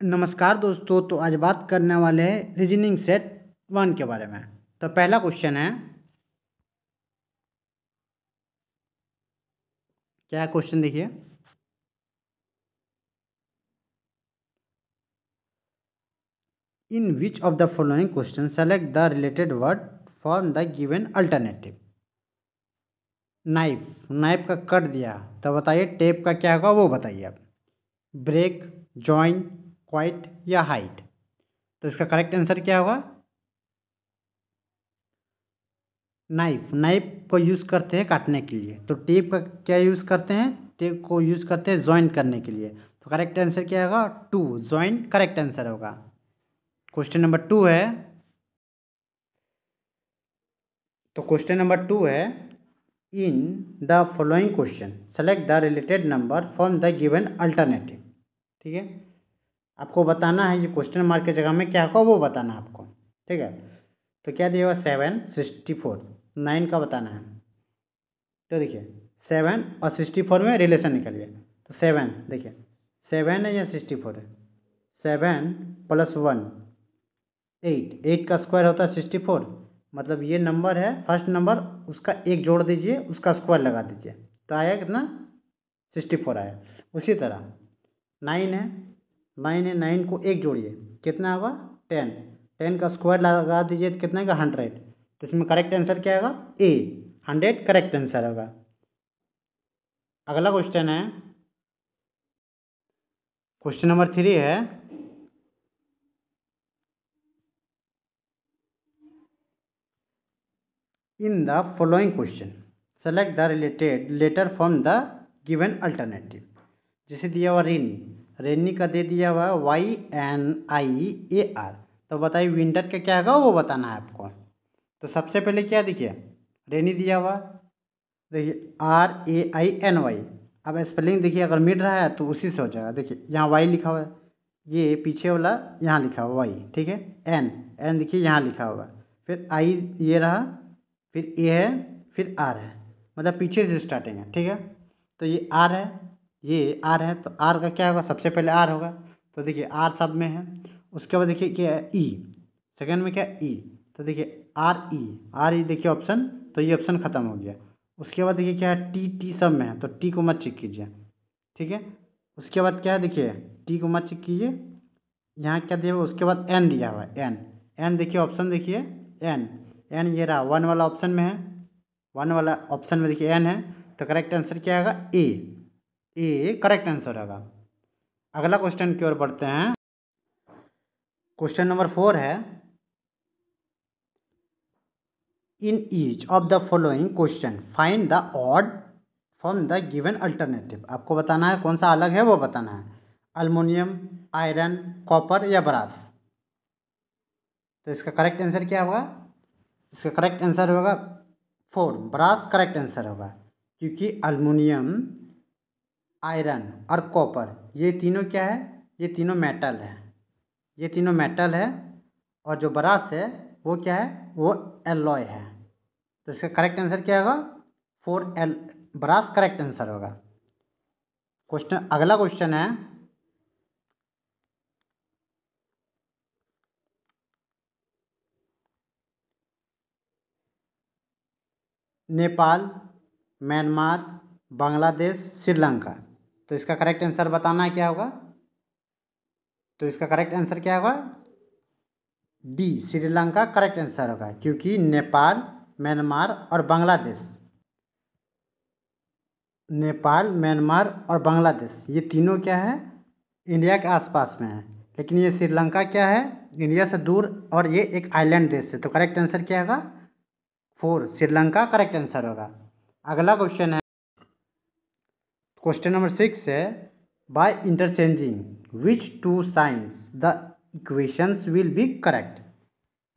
नमस्कार दोस्तों। तो आज बात करने वाले हैं रीजनिंग सेट 1 के बारे में। तो पहला क्वेश्चन है, क्या क्वेश्चन देखिए। In which of the following question select the related word from the given alternative. Knife, knife का कट दिया तो बताइए टेप का क्या होगा वो बताइए आप। ब्रेक, जॉइन, क्वाइट या हाइट। तो इसका करेक्ट आंसर क्या होगा? नाइफ, नाइफ को यूज़ करते हैं काटने के लिए। तो टेप का क्या यूज़ करते हैं? टेप को यूज़ करते हैं जॉइन करने के लिए। तो करेक्ट आंसर क्या होगा? 2, जॉइन करेक्ट आंसर होगा। क्वेश्चन नंबर 2 है। तो क्वेश्चन नंबर 2 है, in the following question select the related number from the given alternative. ठीक है, आपको बताना है ये क्वेश्चन मार्क की जगह में क्या होगा वो बताना है आपको। ठीक है, तो क्या दिया हुआ? 7, 64, 9 का बताना है। तो देखिए 7 और 64 में रिलेशन निकालिए। तो 7 देखिए 7 है या 64 है? 7 + 1 8, 8 का स्क्वायर होता है 64। मतलब ये नंबर है फर्स्ट नंबर, उसका एक जोड़ दीजिए, उसका स्क्वायर लगा दीजिए तो आया कितना? 64 आया। उसी तरह 9 है, 9 है, 9 को एक जोड़िए कितना होगा? 10, 10 का स्क्वायर लगा दीजिए तो कितना का? 100। तो इसमें करेक्ट आंसर क्या होगा? ए, 100 करेक्ट आंसर होगा। अगला क्वेश्चन है, क्वेश्चन नंबर 3 है, in the following question select the related letter from the given alternative. जैसे दिया हुआ रेनी, रेनी का दे दिया हुआ YNIAR। तो बताइए विंटर का क्या होगा वो बताना है आपको। तो सबसे पहले क्या देखिए, रेनी दिया हुआ, देखिए RAINY। अब स्पेलिंग देखिए, अगर मिल रहा है तो उसी से हो जाएगा। देखिए यहाँ वाई लिखा हुआ है, ये पीछे वाला यहाँ लिखा हुआ वाई। ठीक है, एन, एन देखिए यहाँ लिखा हुआ, फिर आई ये रहा, फिर ए है, फिर आर है, मतलब पीछे से स्टार्टिंग है। ठीक है, तो ये आर है, ये आर है, तो आर का क्या होगा? सबसे पहले आर होगा। तो देखिए आर सब में है। उसके बाद देखिए क्या है? ई, सेकेंड में क्या? ई। तो देखिए आर ई देखिए ऑप्शन, तो ये ऑप्शन खत्म हो गया। उसके बाद देखिए क्या है? टी, टी सब में है तो टी को मत चेक कीजिए। ठीक है, उसके बाद क्या है? देखिए टी को मत चेक कीजिए, यहाँ क्या दिया हुआ? उसके बाद एन दिया हुआ है, एन, एन देखिए ऑप्शन देखिए, एन, एन ये रहा, वन वाला ऑप्शन में है, वन वाला ऑप्शन में देखिए एन है। तो करेक्ट आंसर क्या होगा? ए करेक्ट आंसर होगा। अगला क्वेश्चन की ओर बढ़ते हैं। क्वेश्चन नंबर 4 है, in each of the following question find the odd from the given alternative. आपको बताना है कौन सा अलग है वो बताना है। अल्मोनियम, आयरन, कॉपर या ब्रास। तो इसका करेक्ट आंसर क्या होगा? इसका करेक्ट आंसर होगा 4, ब्रास करेक्ट आंसर होगा। क्योंकि अल्मोनियम, आयरन और कॉपर ये तीनों क्या है? ये तीनों मेटल है, ये तीनों मेटल है। और जो ब्रास है वो क्या है? वो एलॉय है। तो इसका करेक्ट आंसर क्या होगा? 4 ब्रास करेक्ट आंसर होगा। क्वेश्चन, अगला क्वेश्चन है, नेपाल, म्यांमार, बांग्लादेश, श्रीलंका। तो इसका करेक्ट आंसर बताना है क्या होगा? तो इसका करेक्ट आंसर क्या होगा? डी, श्रीलंका करेक्ट आंसर होगा। क्योंकि नेपाल, म्यांमार और बांग्लादेश, नेपाल, म्यांमार और बांग्लादेश ये तीनों क्या है? इंडिया के आसपास में है। लेकिन ये श्रीलंका क्या है? इंडिया से दूर, और ये एक आइलैंड देश है। तो करेक्ट आंसर क्या होगा? 4, श्रीलंका करेक्ट आंसर होगा। अगला क्वेश्चन है, क्वेश्चन नंबर 6 है, by interchanging which two signs the equations will be correct.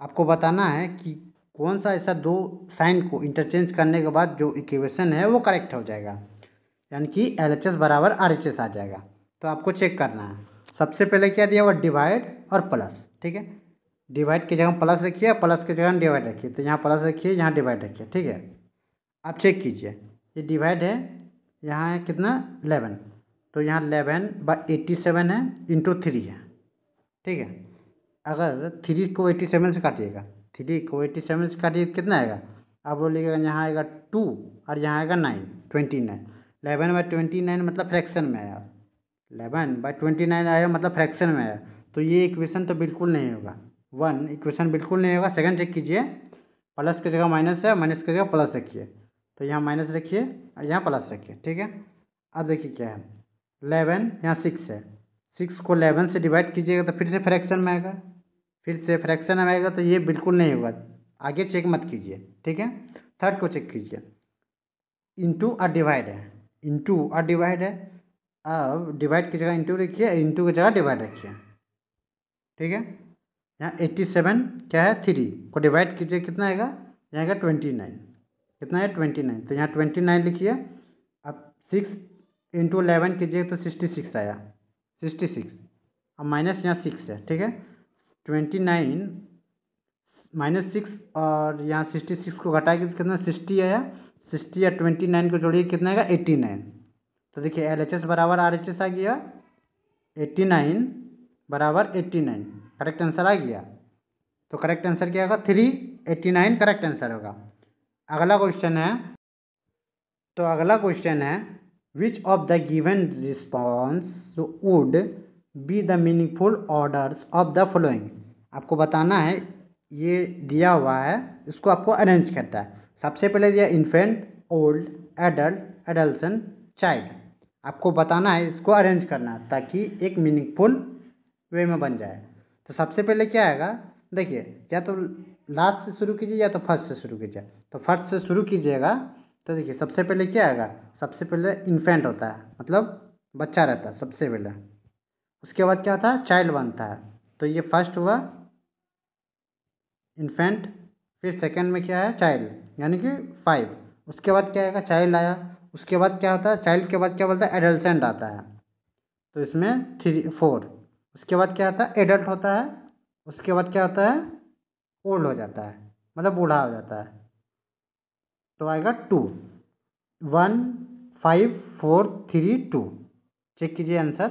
आपको बताना है कि कौन सा ऐसा दो साइन को इंटरचेंज करने के बाद जो इक्वेशन है वो करेक्ट हो जाएगा, यानी कि LHS बराबर RHS आ जाएगा। तो आपको चेक करना है। सबसे पहले क्या दिया हुआ? डिवाइड और प्लस। ठीक है, डिवाइड की जगह प्लस रखिए, प्लस की जगह डिवाइड रखिए। तो यहाँ प्लस रखिए, यहाँ डिवाइड रखिए। ठीक है, आप चेक कीजिए, ये डिवाइड है, यहाँ है कितना? 11। तो यहाँ 11/87 है, इंटू 3 है। ठीक है। अगर 3 को 87 से काटिएगा, 3 को 87 से काटिए कितना आएगा, आप बोलिएगा यहाँ आएगा 2 और यहाँ आएगा 9, 29। 11/29 मतलब फ्रैक्शन में आया, 11/29 आया मतलब फ्रैक्शन में आया, तो ये इक्वेशन तो बिल्कुल नहीं होगा, 1 इक्वेशन बिल्कुल नहीं होगा। सेकंड चेक कीजिए, प्लस की जगह माइनस है, माइनस की जगह प्लस रखिए, तो यहाँ माइनस रखिए और यहाँ प्लस रखिए, ठीक है। अब देखिए क्या है, 11 यहाँ 6 है, 6 को 11 से डिवाइड कीजिएगा तो फिर से फ्रैक्शन में आएगा, फिर से फ्रैक्शन में आएगा, तो ये बिल्कुल नहीं होगा, आगे चेक मत कीजिए, ठीक है। थर्ड को चेक कीजिए, इंटू और डिवाइड है, इंटू और डिवाइड है। अब डिवाइड की जगह इंटू रखिए, इंटू की जगह डिवाइड रखिए, ठीक है। यहाँ 87 क्या है, 3 को डिवाइड कीजिए कितना आएगा, यहाँ आएगा 29, कितना है 29, तो यहाँ 29 लिखिए। अब 6 इंटू 11 कीजिए तो 66 आया, 66। अब माइनस यहाँ 6 है, ठीक है। 29 -6 और यहाँ 66 को घटा के कितना 60 आया, 60 या 29 को जोड़िए कितना आएगा 89। तो देखिए LHS बराबर RHS आ गया, 89 बराबर 89, करेक्ट आंसर आ गया। तो करेक्ट आंसर क्या होगा, 389 करेक्ट आंसर होगा। अगला क्वेश्चन है, तो अगला क्वेश्चन है, विच of the given response would be the meaningful orders of the following. आपको बताना है, ये दिया हुआ है, इसको आपको अरेंज करता है। सबसे पहले दिया इन्फेंट, ओल्ड, एडल्ट, एडल्सन, चाइल्ड। आपको बताना है, इसको अरेंज करना है ताकि एक मीनिंगफुल वे में बन जाए। तो सबसे पहले क्या आएगा, देखिए या तो लास्ट से शुरू कीजिए या तो फर्स्ट से शुरू कीजिए। तो फर्स्ट से शुरू कीजिएगा तो देखिए सबसे पहले क्या आएगा, सबसे पहले इन्फेंट होता है, मतलब बच्चा रहता है सबसे पहले। उसके बाद क्या होता है, चाइल्ड बनता है, तो ये फर्स्ट हुआ इन्फेंट, फिर सेकंड में क्या है चाइल्ड, यानी कि 5। उसके बाद क्या आएगा, चाइल्ड आया। उसके बाद क्या होता है, चाइल्ड के बाद क्या बोलता है, एडल्सेंट आता है, तो इसमें 3 4। उसके बाद क्या आता है, एडल्ट होता है। उसके बाद क्या होता है, ओल्ड हो जाता है, मतलब बूढ़ा हो जाता है, तो आएगा 2, 1 5 4 3 2। चेक कीजिए आंसर।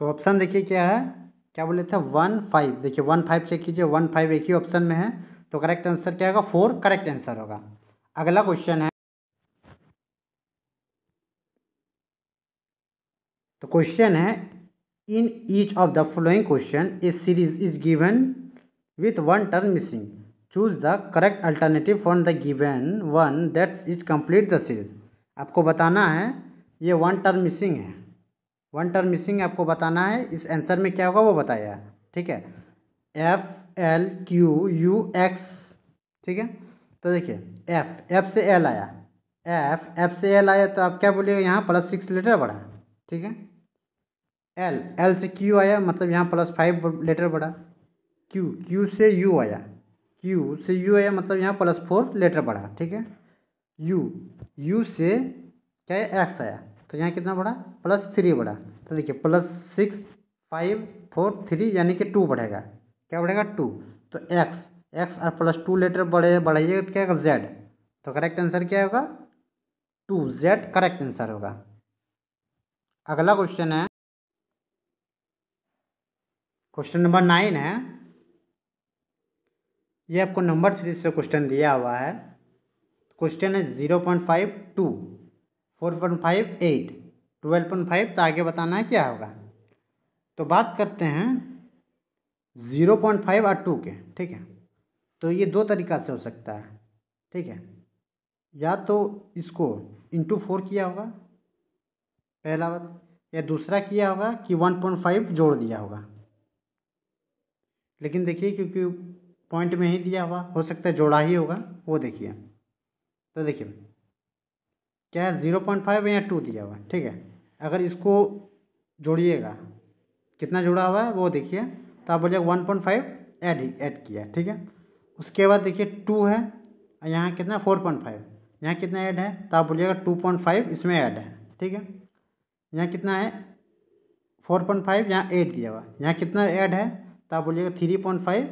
तो ऑप्शन देखिए क्या है, क्या बोले थे 1 5, देखिए 1 5 चेक कीजिए, 1 5 एक ही ऑप्शन में है, तो करेक्ट आंसर क्या होगा, 4 करेक्ट आंसर होगा। अगला क्वेश्चन है, तो क्वेश्चन है, in each of the following question A series is given with one term missing, choose the correct alternative for the given one that is complete the series. आपको बताना है, ये one term missing है, one term missing आपको बताना है, इस answer में क्या होगा वो बताया, ठीक है। FLQUX, ठीक है। तो देखिए F से L आया, F से L आया, तो आप क्या बोलिएगा, यहाँ +6 लेटर बढ़ा, ठीक है। L से Q आया, मतलब यहाँ +5 लेटर बढ़ा। Q से U आया, Q से U आया, मतलब यहाँ +4 लेटर बढ़ा, ठीक है। U से क्या है, X आया, तो यहाँ कितना बढ़ा, +3 बढ़ा। तो देखिए +6 5 4 3 यानी कि 2 बढ़ेगा, क्या बढ़ेगा 2। तो X और +2 लेटर बढ़ाइएगा तो क्या होगा, Z। तो करेक्ट आंसर क्या होगा, 2Z करेक्ट आंसर होगा। अगला क्वेश्चन है, क्वेश्चन नंबर 9 है, ये आपको नंबर सीरीज से क्वेश्चन दिया हुआ है। क्वेश्चन है 0.5 2 4.5 8 12.5, तो आगे बताना है क्या होगा। तो बात करते हैं 0.5 और 2 के, ठीक है। तो ये दो तरीका से हो सकता है, ठीक है। या तो इसको इंटू 4 किया होगा पहला बात, या दूसरा किया होगा कि 1.5 जोड़ दिया होगा। लेकिन देखिए क्योंकि पॉइंट में ही दिया हुआ, हो सकता है जोड़ा ही होगा, वो देखिए। तो देखिए क्या है, 0.5 या 2 दिया हुआ है, ठीक है। अगर इसको जोड़िएगा, कितना जुड़ा हुआ है वो देखिए, तो आप बोलिएगा 1.5 ऐड किया, ठीक है। उसके बाद देखिए 2 है, और यहाँ कितना 4.5, यहाँ कितना ऐड है, तो आप बोलिएगा 2.5 इसमें ऐड है, ठीक है। यहाँ कितना है 4.5, यहाँ 8 दिया हुआ, यहाँ कितना ऐड है, तो आप बोलिएगा 3.5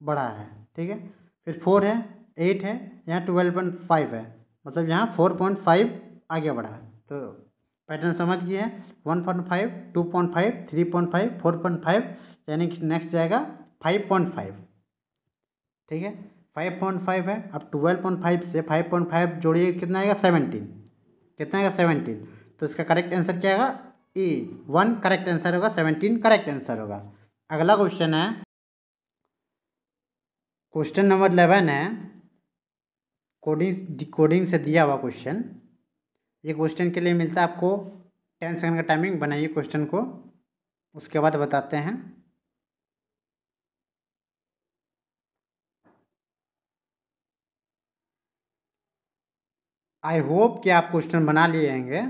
बढ़ा है, ठीक है। फिर 4 है, 8 है, यहाँ 12.5 है, मतलब यहाँ 4.5 आगे बढ़ा है, तो पैटर्न समझ गए हैं। 1.5, 2.5, 3.5, 4.5, यानी कि नेक्स्ट जाएगा 5.5। ठीक है, 5.5 है। अब 12.5 से 5.5 जोड़िए, कितना आएगा 17। कितना आएगा 17। तो इसका करेक्ट आंसर क्या आएगा? ए 1 करेक्ट आंसर होगा, 17 करेक्ट आंसर होगा। अगला क्वेश्चन है, क्वेश्चन नंबर 11 है, कोडिंग से दिया हुआ क्वेश्चन। ये क्वेश्चन के लिए मिलता है आपको 10 सेकंड का टाइमिंग। बनाइए क्वेश्चन को, उसके बाद बताते हैं। आई होप कि आप क्वेश्चन बना लिए होंगे।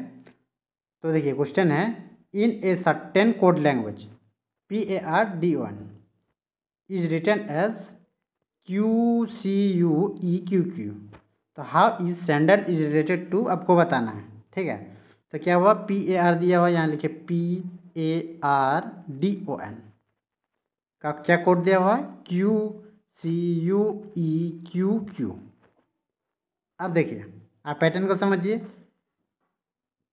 तो देखिए क्वेश्चन है, in a certain code language PARD1 is written as QCUEQQ। तो how is sender is related to, आपको बताना है। ठीक है, तो क्या हुआ, PAR दिया हुआ, यहाँ लिखे PARDON का क्या कोड दिया हुआ है, QCUEQQ। अब देखिए आप पैटर्न को समझिए।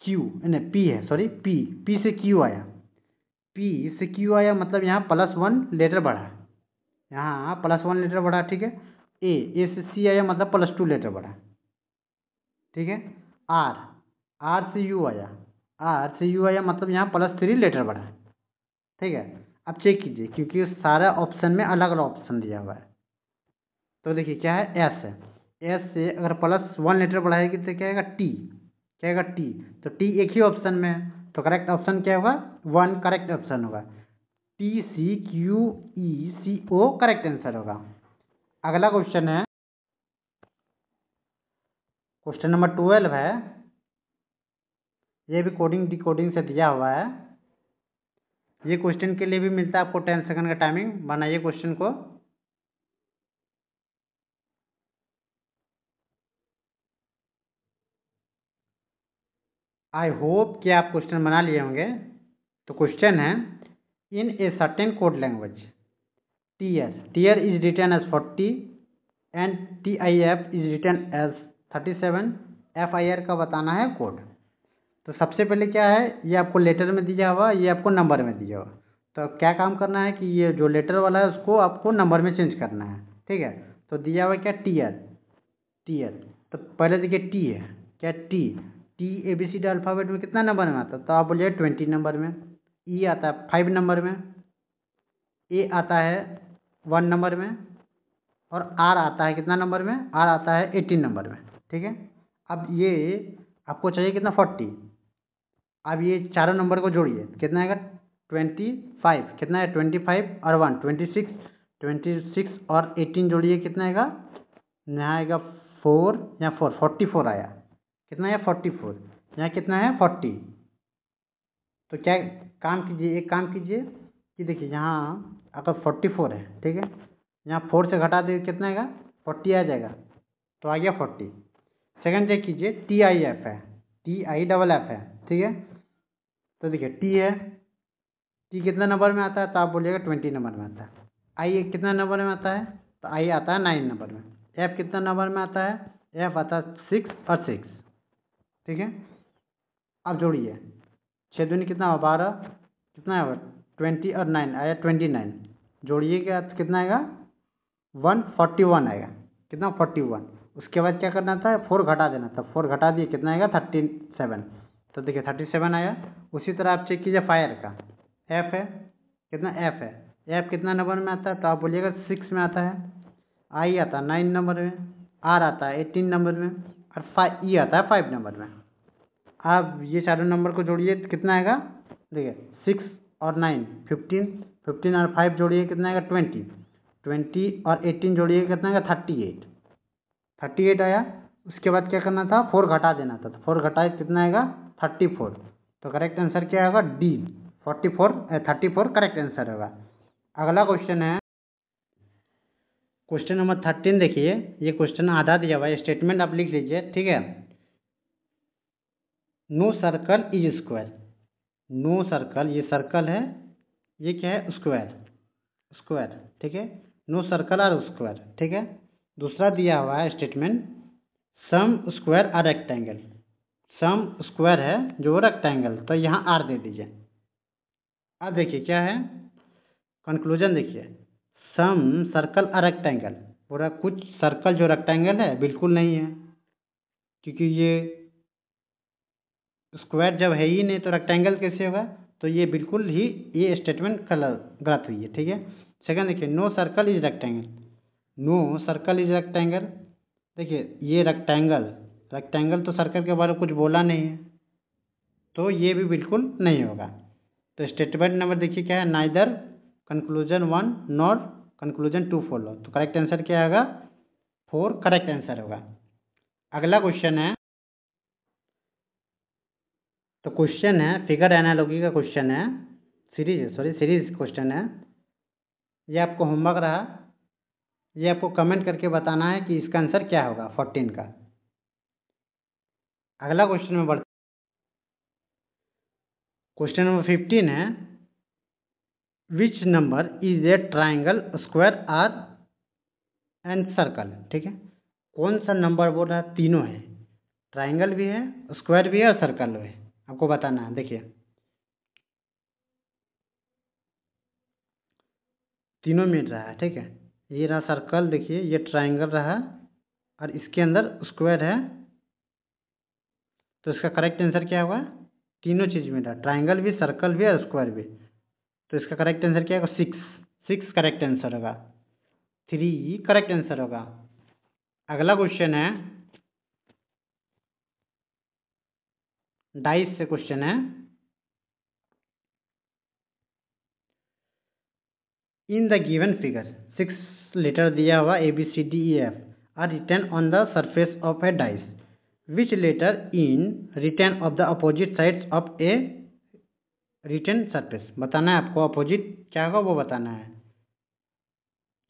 क्यू नहीं पी है, सॉरी पी से क्यू आया, पी से क्यू आया, मतलब यहाँ +1 लेटर बढ़ा, यहाँ +1 लेटर बढ़ा। ठीक है, ए से सी आया, मतलब +2 लेटर बढ़ा। ठीक है, आर से यू आया, मतलब यहाँ +3 लेटर बढ़ा। ठीक है, अब चेक कीजिए, क्योंकि सारा ऑप्शन में अलग अलग ऑप्शन दिया हुआ है। तो देखिए क्या है, एस है। एस से अगर +1 लेटर बढ़ाएगी तो क्या आएगा, टी। क्या आएगा, टी। तो टी एक ही ऑप्शन में है, तो करेक्ट ऑप्शन क्या होगा, 1 करेक्ट ऑप्शन होगा। TCQECO करेक्ट आंसर होगा। अगला क्वेश्चन है, क्वेश्चन नंबर 12 है। ये भी कोडिंग डिकोडिंग से दिया हुआ है। ये क्वेश्चन के लिए भी मिलता है आपको 10 सेकंड का टाइमिंग। बनाइए क्वेश्चन को। आई होप कि आप क्वेश्चन बना लिए होंगे। तो क्वेश्चन है, in a certain code language tear is written as 40 and TIF is written as 37। FIR का बताना है कोड। तो सबसे पहले क्या है, ये आपको लेटर में दिया हुआ, ये आपको नंबर में दिया हुआ। तो क्या काम करना है कि ये जो लेटर वाला है उसको आपको नंबर में चेंज करना है। ठीक है, तो दिया हुआ क्या, टीयर। तो पहले देखिए टी है, क्या टी ABCD अल्फ़ाबेट में कितना नंबर में आता है, तो आप बोलिए 20 नंबर में। ई आता है 5 नंबर में, ए आता है 1 नंबर में, और आर आता है कितना नंबर में, आर आता है 18 नंबर में। ठीक है, अब ये आपको चाहिए कितना, 40। अब ये चारों नंबर को जोड़िए, कितना आएगा, 25। कितना है, 25 और 1 26 और 18 जोड़िए, कितना आएगा, यहाँ आएगा 4, यहाँ 44 आया। कितना है, 44। यहाँ कितना है, 40। तो क्या काम कीजिए, एक काम कीजिए कि देखिए यहाँ अगर 44 है, ठीक है, यहाँ 4 से घटा दे, कितना आएगा, 40 आ जाएगा। तो आ गया 40। सेकंड चेक कीजिए, TIF है, TIFF है। ठीक है, तो देखिए टी है, टी कितना नंबर में आता है, तो आप बोलिएगा 20 नंबर में आता है। आई कितना नंबर में आता है, तो आई आता है 9 नंबर में। एफ कितना नंबर में आता है, एफ आता है 6 और 6। ठीक है, अब जोड़िए, 6 दूनी कितना हुआ, 12, कितना है 20 और 9 आया 29। जोड़िएगा तो कितना आएगा, 141 आएगा। कितना, 41। उसके बाद क्या करना था, 4 घटा देना था, 4 घटा दिए, कितना आएगा, 37। तो देखिए 37 आया। उसी तरह आप चेक कीजिए फायर का, एफ है, कितना एफ है, एफ कितना नंबर में आता है, तो आप बोलिएगा 6 में आता है। आई आता है 9 नंबर में, आर आता है 18 नंबर में, और ई आता है 5 नंबर में। आप ये चारों नंबर को जोड़िए तो कितना आएगा, देखिए 6 और 9 15, 15 और 5 जोड़िए, कितना आएगा, 20 और 18 जोड़िए, कितना आएगा, 38 आया। उसके बाद क्या करना था, 4 घटा देना था, तो 4 घटाए कितना आएगा, 34। तो करेक्ट आंसर क्या होगा, डी 34 करेक्ट आंसर होगा। अगला क्वेश्चन है, क्वेश्चन नंबर 13 देखिए। ये क्वेश्चन आधा दिया हुआ है, स्टेटमेंट आप लिख लीजिए। ठीक है, no circle is square. No circle, ये सर्कल है, ये क्या है, स्क्वायर। ठीक है, नो सर्कल और स्क्वायर। ठीक है, दूसरा दिया हुआ है स्टेटमेंट, सम स्क्वायर और रेक्टेंगल। सम स्क्वायर है जो रेक्टेंगल, तो यहाँ आर दे दीजिए। अब देखिए क्या है कंक्लूजन, देखिए सम सर्कल अ रेक्टेंगल, पूरा कुछ सर्कल जो रेक्टेंगल है बिल्कुल नहीं है, क्योंकि ये स्क्वायर जब है ही नहीं तो रेक्टेंगल कैसे होगा। तो ये बिल्कुल ही ये स्टेटमेंट गलत हुई है, ठीक है। सेकंड देखिए no circle is rectangle, no circle is rectangle, देखिए ये रेक्टेंगल रेक्टेंगल तो सर्कल के बारे में कुछ बोला नहीं है, तो ये भी बिल्कुल नहीं होगा। तो स्टेटमेंट नंबर देखिए क्या है, neither conclusion 1 nor conclusion 2 follow, तो करेक्ट आंसर क्या होगा 4 करेक्ट आंसर होगा। अगला क्वेश्चन है, तो क्वेश्चन है फिगर एनालॉजी का क्वेश्चन है, सीरीज क्वेश्चन है। ये आपको होमवर्क रहा, ये आपको कमेंट करके बताना है कि इसका आंसर क्या होगा 14 का। अगला क्वेश्चन में बढ़ते, क्वेश्चन नंबर 15 है, which number is a triangle square are and circle, ठीक है। कौन सा नंबर बोल रहा है, तीनों है, ट्राइंगल भी है, स्क्वायर भी है और सर्कल भी है, आपको बताना है। देखिए तीनों मिल रहा है, ठीक है। ये रहा सर्कल, देखिए ये ट्राइंगल रहा और इसके अंदर स्क्वायर है, तो इसका करेक्ट आंसर क्या होगा, तीनों चीज़ मिल रहा है, ट्राइंगल भी, सर्कल भी और स्क्वायर भी, तो इसका करेक्ट आंसर क्या होगा 6 करेक्ट आंसर होगा, 3 करेक्ट आंसर होगा। अगला क्वेश्चन है, डाइस से क्वेश्चन है, in the given figure 6 letter दिया हुआ ABCDEF are written on the surface of a dice, which letter in written of the opposite sides of a written surface, बताना है आपको, अपोजिट क्या होगा वो बताना है।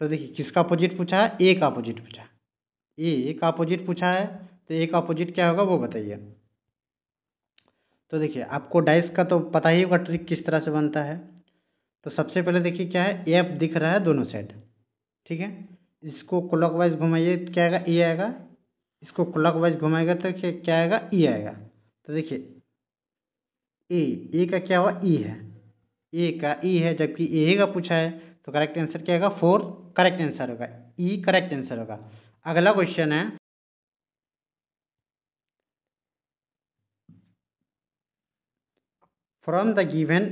तो देखिए किसका अपोजिट पूछा है, ए का अपोजिट पूछा, ए का अपोजिट पूछा है, तो ए का अपोजिट क्या होगा वो बताइए। तो देखिए आपको डाइस का तो पता ही होगा ट्रिक किस तरह से बनता है। तो सबसे पहले देखिए क्या है, एफ दिख रहा है दोनों साइड, ठीक है। इसको क्लॉकवाइज घुमाइए तो क्या आएगा, ए आएगा, इसको क्लॉकवाइज घुमाएगा तो क्या आएगा, ई आएगा। तो देखिए ए का क्या हुआ, ई है, ए का ई है, जबकि ए का पूछा है, तो करेक्ट आंसर क्या होगा 4 करेक्ट आंसर होगा, ई करेक्ट आंसर होगा। अगला क्वेश्चन है, from the given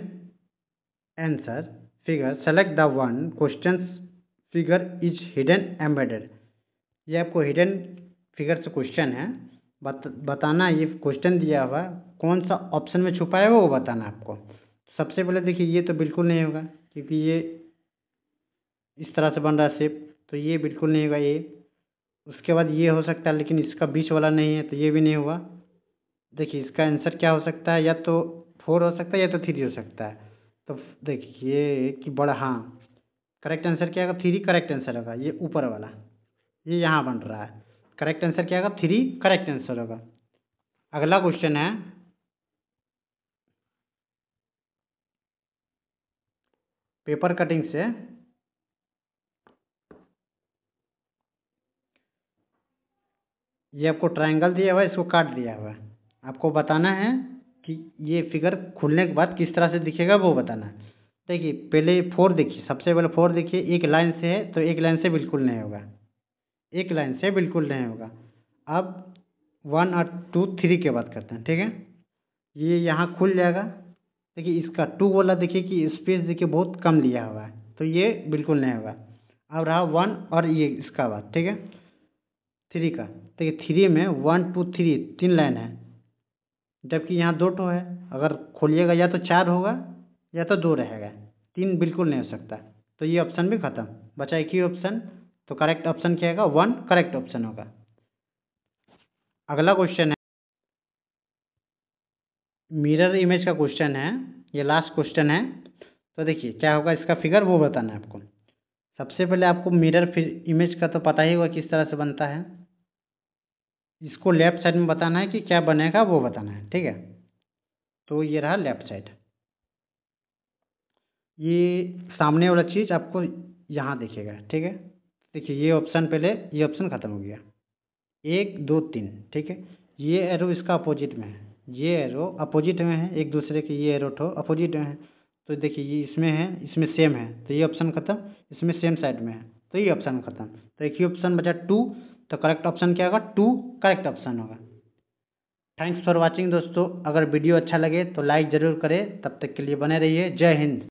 answer figure select the one question figure is hidden embedded, ये आपको हिडन फिगर से क्वेश्चन है, बताना ये क्वेश्चन दिया हुआ कौन सा ऑप्शन में छुपा है वो बताना आपको। सबसे पहले देखिए ये तो बिल्कुल नहीं होगा, क्योंकि ये इस तरह से बन रहा है शेप, तो ये बिल्कुल नहीं होगा ये। उसके बाद ये हो सकता है, लेकिन इसका बीच वाला नहीं है, तो ये भी नहीं हुआ। देखिए इसका आंसर क्या हो सकता है, या तो 4 हो सकता है या तो 3 हो सकता है। तो देखिए कि बड़ा, हाँ करेक्ट आंसर क्या होगा 3 करेक्ट आंसर होगा, ये ऊपर वाला ये यहाँ बन रहा है, करेक्ट आंसर क्या होगा 3 करेक्ट आंसर होगा। अगला क्वेश्चन है, पेपर कटिंग से ये आपको ट्रायंगल दिया हुआ है, इसको काट दिया हुआ है, आपको बताना है कि ये फिगर खुलने के बाद किस तरह से दिखेगा वो बताना है। देखिए पहले 4 देखिए, सबसे पहले 4 देखिए, एक लाइन से है तो एक लाइन से बिल्कुल नहीं होगा, एक लाइन से बिल्कुल नहीं होगा। अब 1 और 2 3 की बात करते हैं, ठीक है। ये यहाँ खुल जाएगा, देखिए इसका 2 वाला देखिए कि स्पेस देखिए बहुत कम लिया हुआ है, तो ये बिल्कुल नहीं होगा। अब रहा 1 और ये इसका बात, ठीक है 3 का, देखिए 3 में 1 2 3 3 लाइन है, जबकि यहाँ 2 ठो है, अगर खोलिएगा या तो 4 होगा या तो 2 रहेगा, 3 बिल्कुल नहीं हो सकता। तो ये ऑप्शन भी खत्म, बचा एक ही ऑप्शन, तो करेक्ट ऑप्शन क्या होगा 1 करेक्ट ऑप्शन होगा। अगला क्वेश्चन है, मिरर इमेज का क्वेश्चन है, ये लास्ट क्वेश्चन है। तो देखिए क्या होगा इसका फिगर वो बताना है आपको। सबसे पहले आपको मिरर इमेज का तो पता ही होगा किस तरह से बनता है, इसको लेफ्ट साइड में बताना है कि क्या बनेगा वो बताना है, ठीक है। तो ये रहा लेफ्ट साइड, ये सामने वाला चीज़ आपको यहाँ दिखेगा, ठीक है। देखिए ये ऑप्शन पहले, ये ऑप्शन ख़त्म हो गया, 1 2 3, ठीक है। ये एरो इसका अपोजिट में है, ये एरो अपोजिट में है एक दूसरे के, ये एरो तो अपोजिट में है, तो देखिए ये इसमें है, इसमें सेम है, तो ये ऑप्शन खत्म, इसमें सेम साइड में है, तो ये ऑप्शन खत्म। तो एक ही ऑप्शन बचा 2, तो करेक्ट ऑप्शन क्या होगा? 2 करेक्ट ऑप्शन होगा। थैंक्स फॉर वॉचिंग दोस्तों। अगर वीडियो अच्छा लगे तो लाइक ज़रूर करें। तब तक के लिए बने रहिए। जय हिंद।